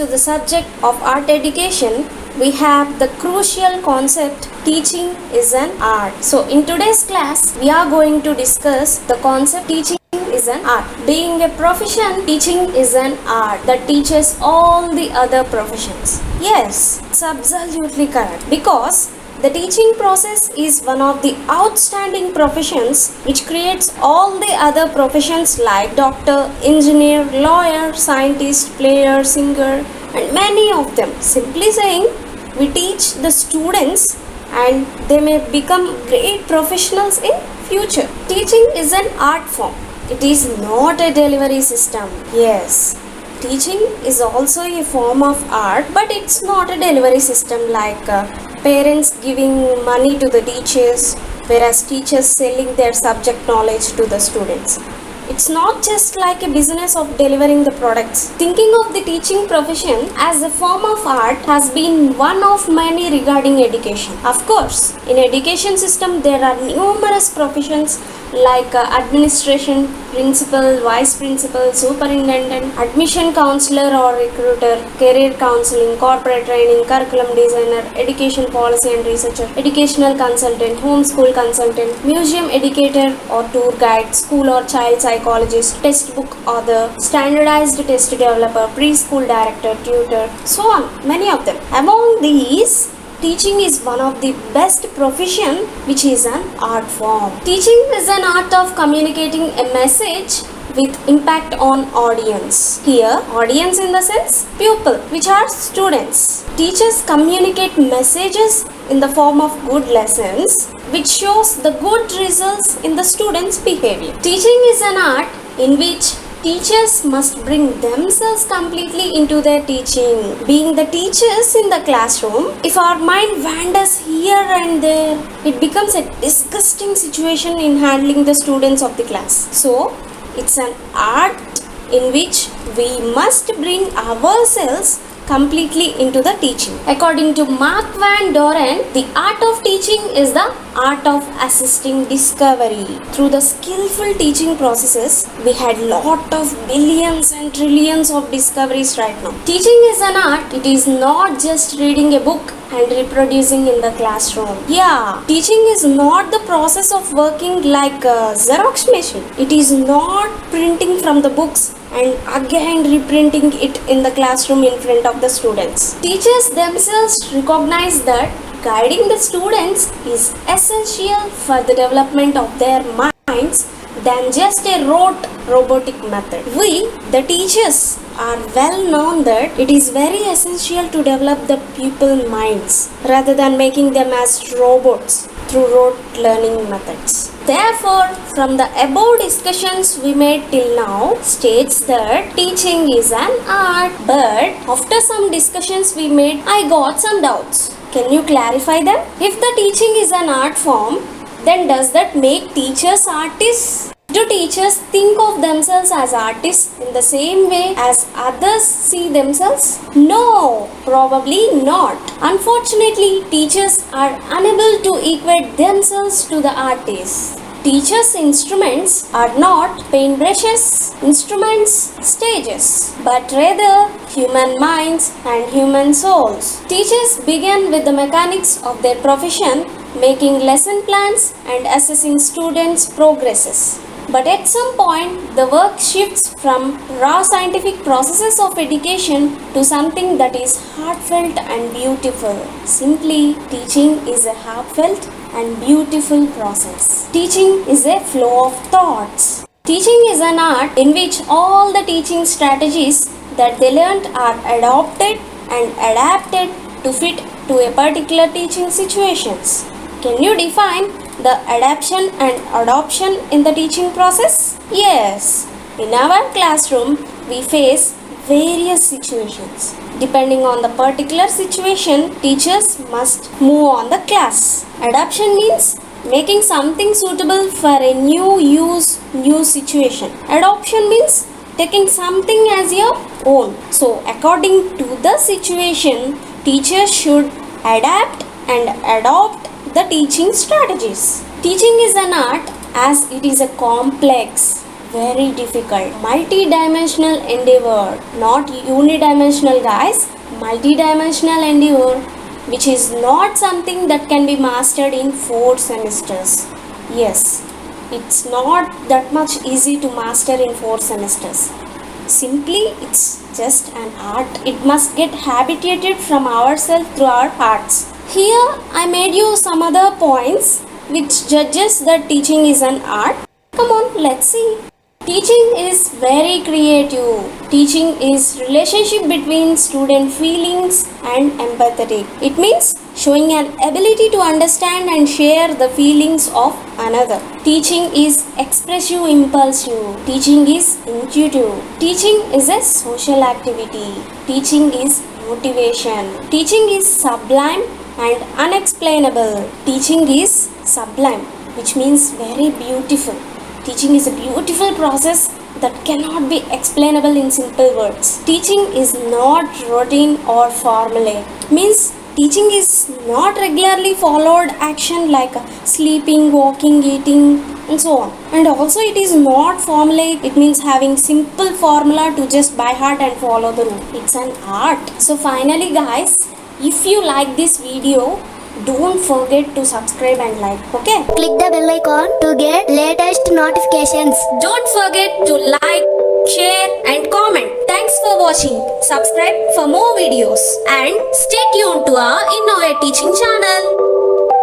to the subject of art education, we have the crucial concept teaching is an art. So in today's class, we are going to discuss the concept teaching is an art. Being a profession, teaching is an art that teaches all the other professions. Yes, it's absolutely correct, because the teaching process is one of the outstanding professions which creates all the other professions like doctor, engineer, lawyer, scientist, player, singer, and many of them. Simply saying, we teach the students and they may become great professionals in future. Teaching is an art form. It is not a delivery system. Yes, teaching is also a form of art, but it's not a delivery system like parents giving money to the teachers, whereas teachers selling their subject knowledge to the students. It's not just like a business of delivering the products. Thinking of the teaching profession as a form of art has been one of many regarding education. Of course, in education system there are numerous professions like administration, principal, vice principal, superintendent, admission counselor or recruiter, career counseling, corporate training, curriculum designer, education policy and researcher, educational consultant, homeschool consultant, museum educator or tour guide, school or child psychologist, textbook author, standardized test developer, preschool director, tutor, so on, many of them. Among these, teaching is one of the best profession which is an art form. Teaching is an art of communicating a message with impact on audience. Here, audience in the sense pupil, which are students. Teachers communicate messages in the form of good lessons which shows the good results in the students' behavior. Teaching is an art in which teachers must bring themselves completely into their teaching. Being the teachers in the classroom, if our mind wanders here and there, it becomes a disgusting situation in handling the students of the class. So, it's an art in which we must bring ourselves completely into the teaching. According to Mark Van Doren, the art of teaching is the art of assisting discovery. Through the skillful teaching processes, we had lot of billions and trillions of discoveries right now. Teaching is an art. It is not just reading a book and reproducing in the classroom. Yeah, teaching is not the process of working like a Xerox machine. It is not printing from the books and again reprinting it in the classroom in front of the students. Teachers themselves recognize that guiding the students is essential for the development of their minds than just a rote robotic method. We, the teachers, are well known that it is very essential to develop the pupil minds rather than making them as robots through rote learning methods. Therefore, from the above discussions we made till now states that teaching is an art, but after some discussions we made, I got some doubts. Can you clarify them? If the teaching is an art form, then does that make teachers artists? Do teachers think of themselves as artists in the same way as others see themselves? No, probably not. Unfortunately, teachers are unable to equate themselves to the artists. Teachers' instruments are not paintbrushes, instruments, stages, but rather human minds and human souls. Teachers begin with the mechanics of their profession, making lesson plans and assessing students' progresses. But at some point, the work shifts from raw scientific processes of education to something that is heartfelt and beautiful. Simply, teaching is a heartfelt and beautiful process. Teaching is a flow of thoughts. Teaching is an art in which all the teaching strategies that they learnt are adopted and adapted to fit to a particular teaching situations. Can you define the adaptation and adoption in the teaching process? Yes, in our classroom we face various situations. Depending on the particular situation, teachers must move on the class. Adoption means making something suitable for a new situation. Adoption means taking something as your own. So according to the situation, teachers should adapt and adopt the teaching strategies. Teaching is an art as it is a complex, very difficult. Multi-dimensional endeavor, not unidimensional guys. Multi-dimensional endeavor, which is not something that can be mastered in 4 semesters. Yes, it's not that much easy to master in 4 semesters. Simply, it's just an art. It must get habituated from ourselves through our hearts. Here, I made you some other points which judges that teaching is an art. Come on, let's see. Teaching is very creative. Teaching is relationship between student feelings and empathetic. It means showing an ability to understand and share the feelings of another. Teaching is expressive impulsive. Teaching is intuitive. Teaching is a social activity. Teaching is motivation. Teaching is sublime and unexplainable. Teaching is sublime, which means very beautiful. Teaching is a beautiful process that cannot be explainable in simple words. Teaching is not routine or formulaic. Means teaching is not regularly followed action like sleeping, walking, eating, and so on. And also it is not formulaic. It means having simple formula to just by heart and follow the rule. It's an art. So finally guys, if you like this video, don't forget to subscribe and like, okay? Click the bell icon to get latest notifications. Don't forget to like, share and comment. Thanks for watching. Subscribe for more videos and stay tuned to our Innovate Teaching channel.